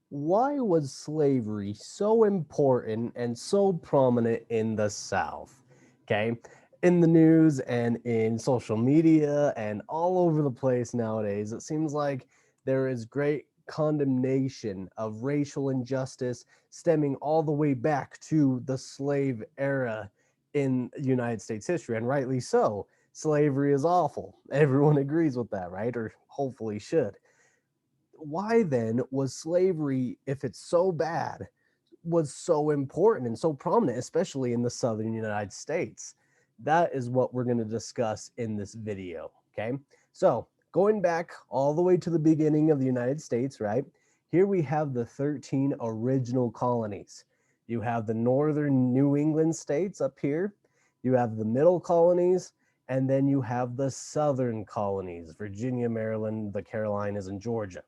Why was slavery so important and so prominent in the South? Okay. In the news and in social media and all over the place nowadays, it seems like there is great condemnation of racial injustice stemming all the way back to the slave era in United States history, and rightly so. Slavery is awful. Everyone agrees with that, right? Or hopefully should. Why then was slavery, if it's so bad, was so important and so prominent, especially in the southern United States? That is what we're going to discuss in this video. Okay. So, going back all the way to the beginning of the United States, right? Here we have the 13 original colonies. You have the northern New England states up here, you have the middle colonies, and then you have the southern colonies, Virginia, Maryland, the Carolinas, and Georgia.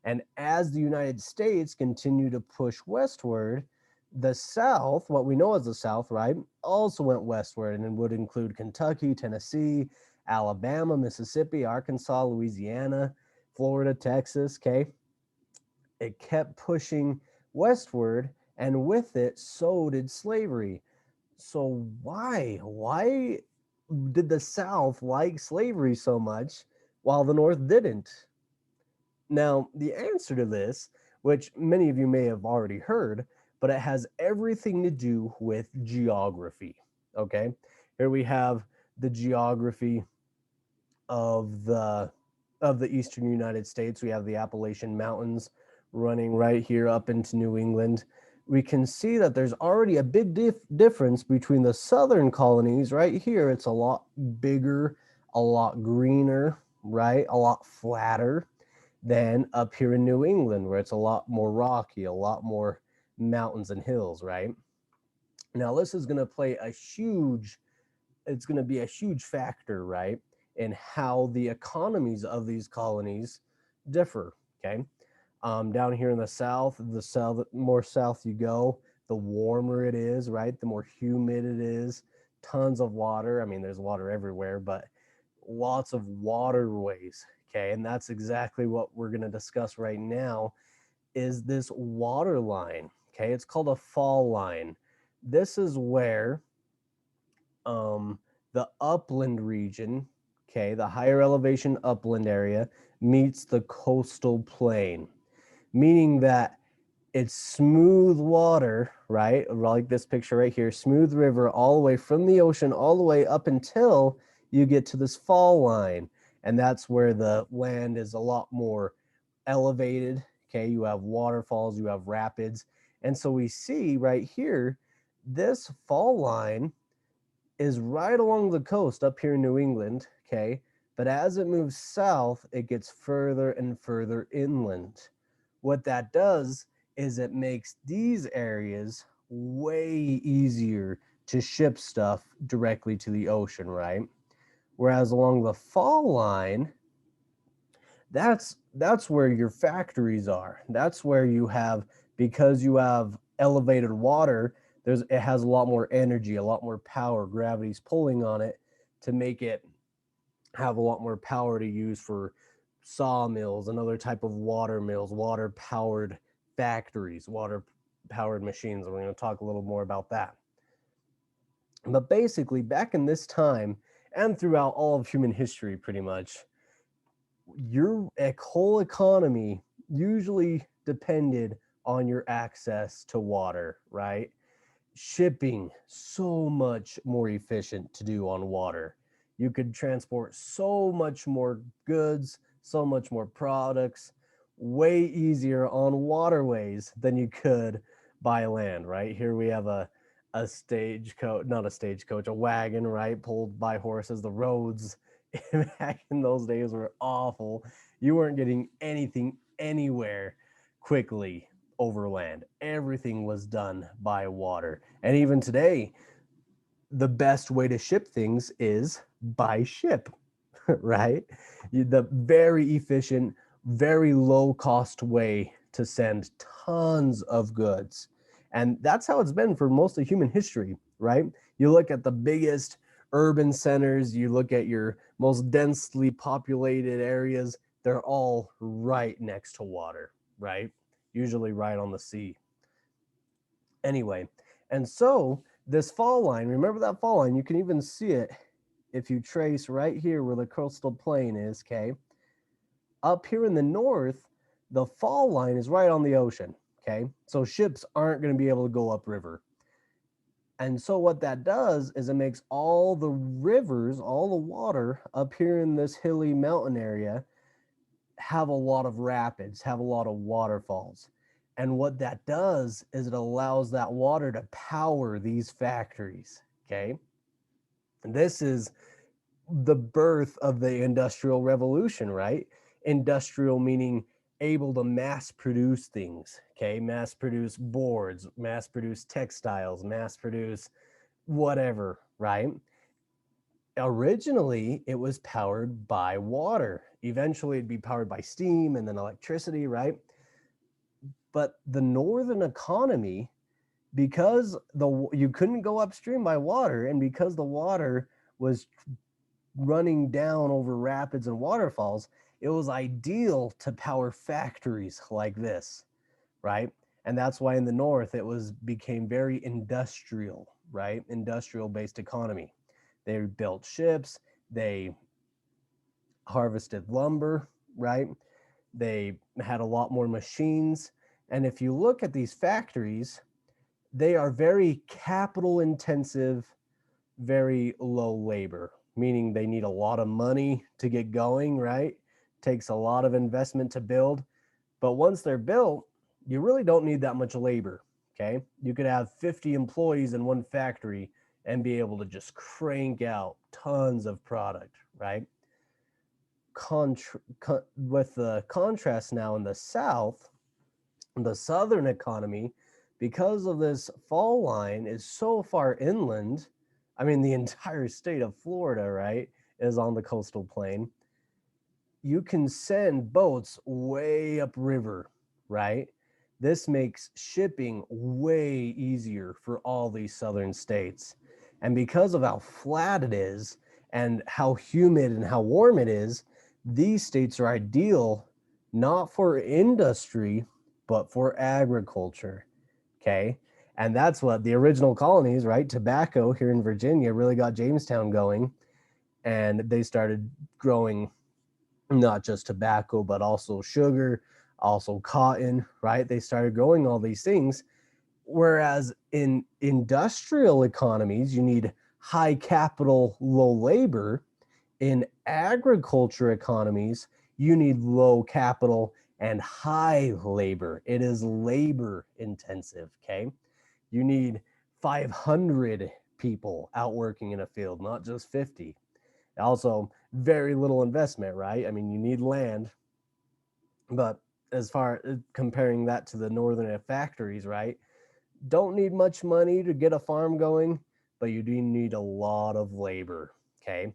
And as the United States continued to push westward, the South, what we know as the South, right, also went westward and it would include Kentucky, Tennessee, Alabama, Mississippi, Arkansas, Louisiana, Florida, Texas. Okay. It kept pushing westward, and with it, so did slavery. So why did the South like slavery so much while the North didn't? Now, the answer to this, which many of you may have already heard, but it has everything to do with geography. Okay, here we have the geography of the eastern United States. We have the Appalachian Mountains running right here up into New England. We can see that there's already a big difference between the southern colonies right here. It's a lot bigger, a lot greener, right? A lot flatter than up here in New England, where it's a lot more rocky, a lot more mountains and hills, right? Now, this is going to play a huge, it's going to be a huge factor, right, in how the economies of these colonies differ, okay? Down here in the south, more south you go, the warmer it is, right? The more humid it is, tons of water. I mean, there's water everywhere, but lots of waterways. Okay, and that's exactly what we're going to discuss right now is this water line. Okay, it's called a fall line. This is where um, the upland region, okay, the higher elevation upland area meets the coastal plain, meaning that it's smooth water, right? Like this picture right here, smooth river all the way from the ocean all the way up until you get to this fall line. And that's where the land is a lot more elevated. Okay, you have waterfalls, you have rapids. And so we see right here, this fall line is right along the coast up here in New England. Okay, but as it moves south, it gets further and further inland. What that does is it makes these areas way easier to ship stuff directly to the ocean, right? Whereas along the fall line, that's where your factories are. That's where you have, because you have elevated water, it has a lot more energy, a lot more power. Gravity's pulling on it to make it have a lot more power to use for sawmills and other type of water mills, water powered factories, water powered machines. We're going to talk a little more about that. But basically, back in this time and throughout all of human history, pretty much, your whole economy usually depended on your access to water, right? Shipping, so much more efficient to do on water. You could transport so much more goods, so much more products, way easier on waterways than you could by land, right? Here we have a stagecoach, not a stagecoach, a wagon, right? Pulled by horses. The roads back in those days were awful. You weren't getting anything anywhere quickly over land. Everything was done by water. And even today, the best way to ship things is by ship, right? The very efficient, very low cost way to send tons of goods. And that's how it's been for most of human history, right? You look at the biggest urban centers, you look at your most densely populated areas, they're all right next to water, right? usually right on the sea. Anyway, and so this fall line, remember that fall line, you can even see it if you trace right here where the coastal plain is, okay? Up here in the north, the fall line is right on the ocean, okay? So ships aren't going to be able to go upriver. And so what that does is it makes all the rivers, all the water up here in this hilly mountain area have a lot of rapids, have a lot of waterfalls. And what that does is it allows that water to power these factories, okay? And this is the birth of the industrial revolution, right? Industrial meaning able to mass produce things, okay? Mass produce boards, mass produce textiles, mass produce whatever, right? Originally, it was powered by water. Eventually, it'd be powered by steam and then electricity, right? But the northern economy, because you couldn't go upstream by water, and because the water was running down over rapids and waterfalls, it was ideal to power factories like this, right? And that's why in the north it became very industrial, right? Industrial based economy. They built ships, they harvested lumber, right? They had a lot more machines. And if you look at these factories, they are very capital intensive, very low labor, meaning they need a lot of money to get going, right? Takes a lot of investment to build. But once they're built, you really don't need that much labor, okay? You could have 50 employees in one factory and be able to just crank out tons of product, right? With the contrast now in the South, the Southern economy, because of this fall line, is so far inland. I mean, the entire state of Florida, right, is on the coastal plain. You can send boats way upriver, right? This makes shipping way easier for all these southern states. And because of how flat it is and how humid and how warm it is, these states are ideal not for industry, but for agriculture. Okay. And that's what the original colonies, right? Tobacco here in Virginia really got Jamestown going. And they started growing not just tobacco, but also sugar, also cotton, right? They started growing all these things. Whereas in industrial economies, you need high capital, low labor. In agriculture economies, you need low capital and high labor. It is labor intensive, okay? You need 500 people out working in a field, not just 50. Also, very little investment, right? I mean, you need land, but as far as comparing that to the northern factories, right? Don't need much money to get a farm going, but you do need a lot of labor, okay?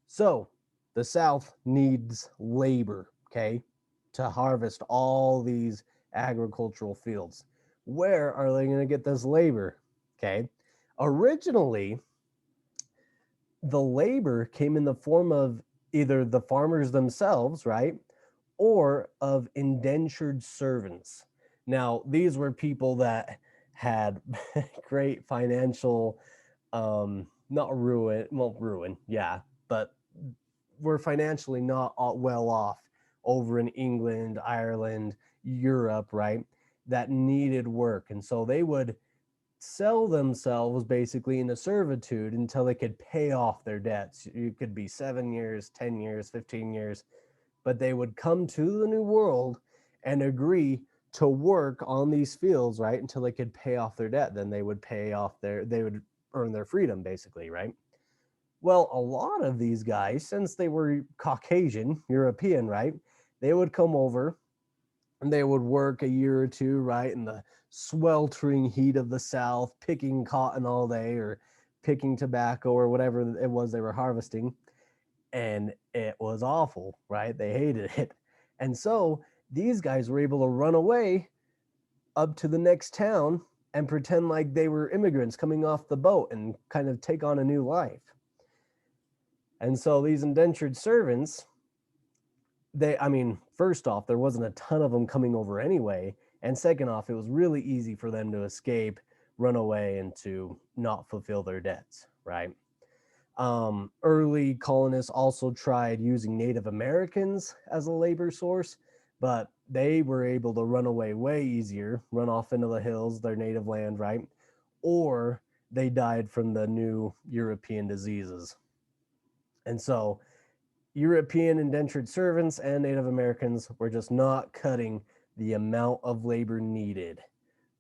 So the South needs labor, okay, to harvest all these agricultural fields. Where are they going to get this labor? Okay. Originally, the labor came in the form of either the farmers themselves, right, or of indentured servants. Now, these were people that had great financial, not ruin, well, ruin, yeah, but were financially not well off over in England, Ireland, Europe, right? That needed work. And so they would sell themselves basically into servitude until they could pay off their debts. It could be 7 years, 10 years, 15 years, but they would come to the New World and agree to work on these fields, right, until they could pay off their debt. Then they would they would earn their freedom, basically, right? Well, a lot of these guys, since they were Caucasian, European, right, they would come over and they would work a year or two, right, in the sweltering heat of the South, picking cotton all day or picking tobacco or whatever it was they were harvesting. And it was awful, right? They hated it. And so these guys were able to run away up to the next town and pretend like they were immigrants coming off the boat and kind of take on a new life. And so these indentured servants, first off, there wasn't a ton of them coming over anyway. And second off, it was really easy for them to escape, run away, and to not fulfill their debts, right? Early colonists also tried using Native Americans as a labor source, but they were able to run away way easier, run off into the hills, their native land, right? Or they died from the new European diseases. And so European indentured servants and Native Americans were just not cutting the amount of labor needed.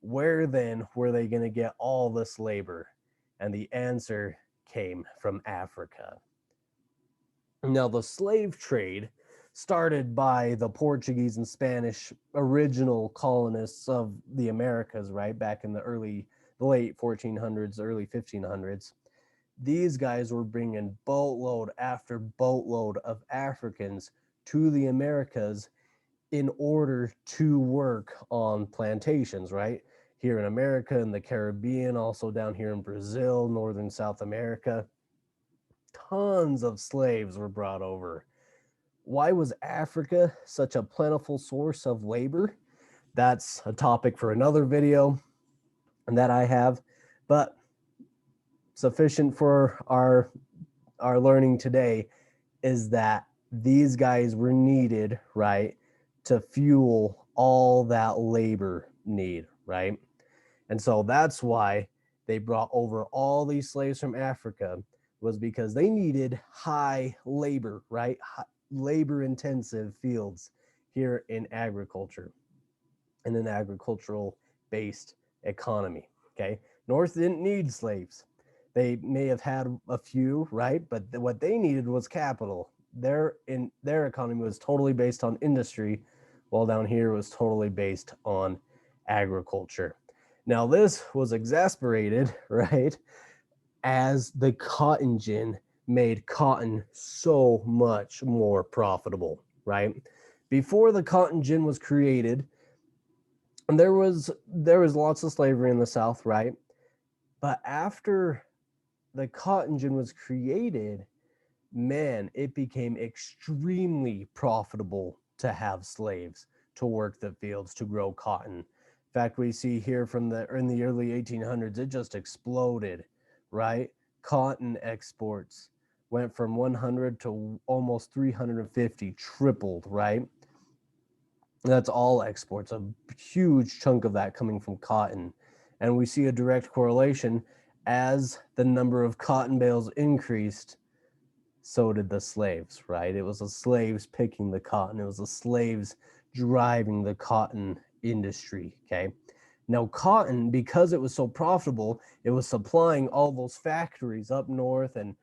Where then were they going to get all this labor? And the answer came from Africa. Now, the slave trade, started by the Portuguese and Spanish original colonists of the Americas, right, back in the late 1400s, early 1500s, these guys were bringing boatload after boatload of Africans to the Americas in order to work on plantations, right? Here in America, in the Caribbean, also down here in Brazil, northern South America, tons of slaves were brought over. Why was Africa such a plentiful source of labor? That's a topic for another video that I have, but sufficient for our learning today is that these guys were needed, right, to fuel all that labor need, right? And so that's why they brought over all these slaves from Africa, was because they needed high labor, right? Labor intensive fields here in agriculture, in an agricultural based economy. Okay. North didn't need slaves. They may have had a few, right? But what they needed was capital. Their economy was totally based on industry, while down here was totally based on agriculture. Now, this was exasperated, right, as the cotton gin made cotton so much more profitable, right? Before the cotton gin was created, there was lots of slavery in the South, right? But after the cotton gin was created, man, it became extremely profitable to have slaves to work the fields to grow cotton. In fact, we see here in the early 1800s, it just exploded, right? Cotton exports went from 100 to almost 350, tripled, right? That's all exports, a huge chunk of that coming from cotton. And we see a direct correlation. As the number of cotton bales increased, so did the slaves, right? It was the slaves picking the cotton. It was the slaves driving the cotton industry, okay? Now, cotton, because it was so profitable, it was supplying all those factories up north and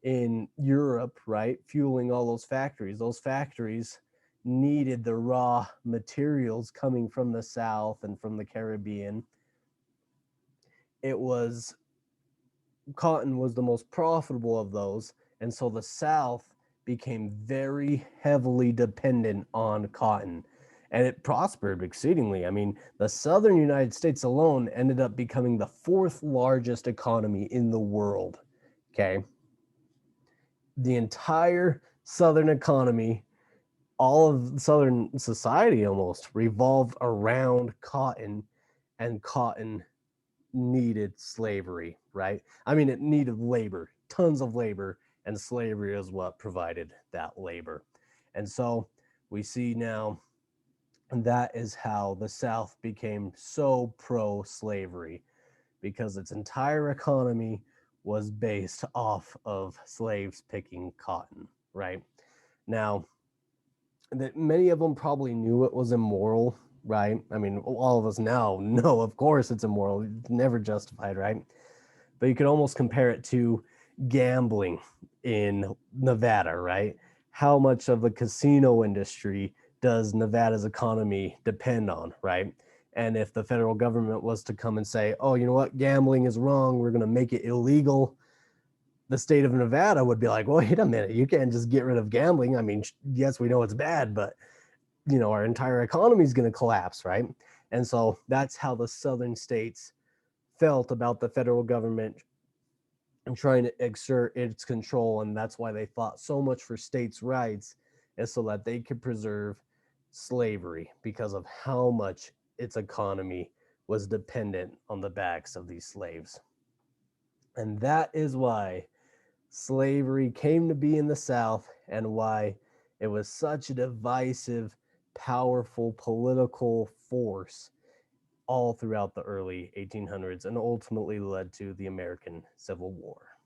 in Europe, right? Fueling all those factories. Those factories needed the raw materials coming from the South and from the Caribbean. Cotton was the most profitable of those, and so the South became very heavily dependent on cotton, and it prospered exceedingly. I mean, the southern United States alone ended up becoming the fourth largest economy in the world. Okay, the entire southern economy, all of southern society almost revolved around cotton, and cotton needed slavery, right? I mean, it needed labor, tons of labor, and slavery is what provided that labor. And so we see now that is how the South became so pro slavery, because its entire economy was based off of slaves picking cotton, right? Now, that many of them probably knew it was immoral, right? I mean, all of us now know, of course, it's immoral, it's never justified, right? But you could almost compare it to gambling in Nevada, right? How much of the casino industry does Nevada's economy depend on, right? And if the federal government was to come and say, oh, you know what, gambling is wrong, we're going to make it illegal, the state of Nevada would be like, well, wait a minute, you can't just get rid of gambling. I mean, yes, we know it's bad, but our entire economy is going to collapse, right? And so that's how the southern states felt about the federal government and trying to exert its control. And that's why they fought so much for states' rights, is so that they could preserve slavery because of how much its economy was dependent on the backs of these slaves. And that is why slavery came to be in the South and why it was such a divisive, powerful political force all throughout the early 1800s and ultimately led to the American Civil War.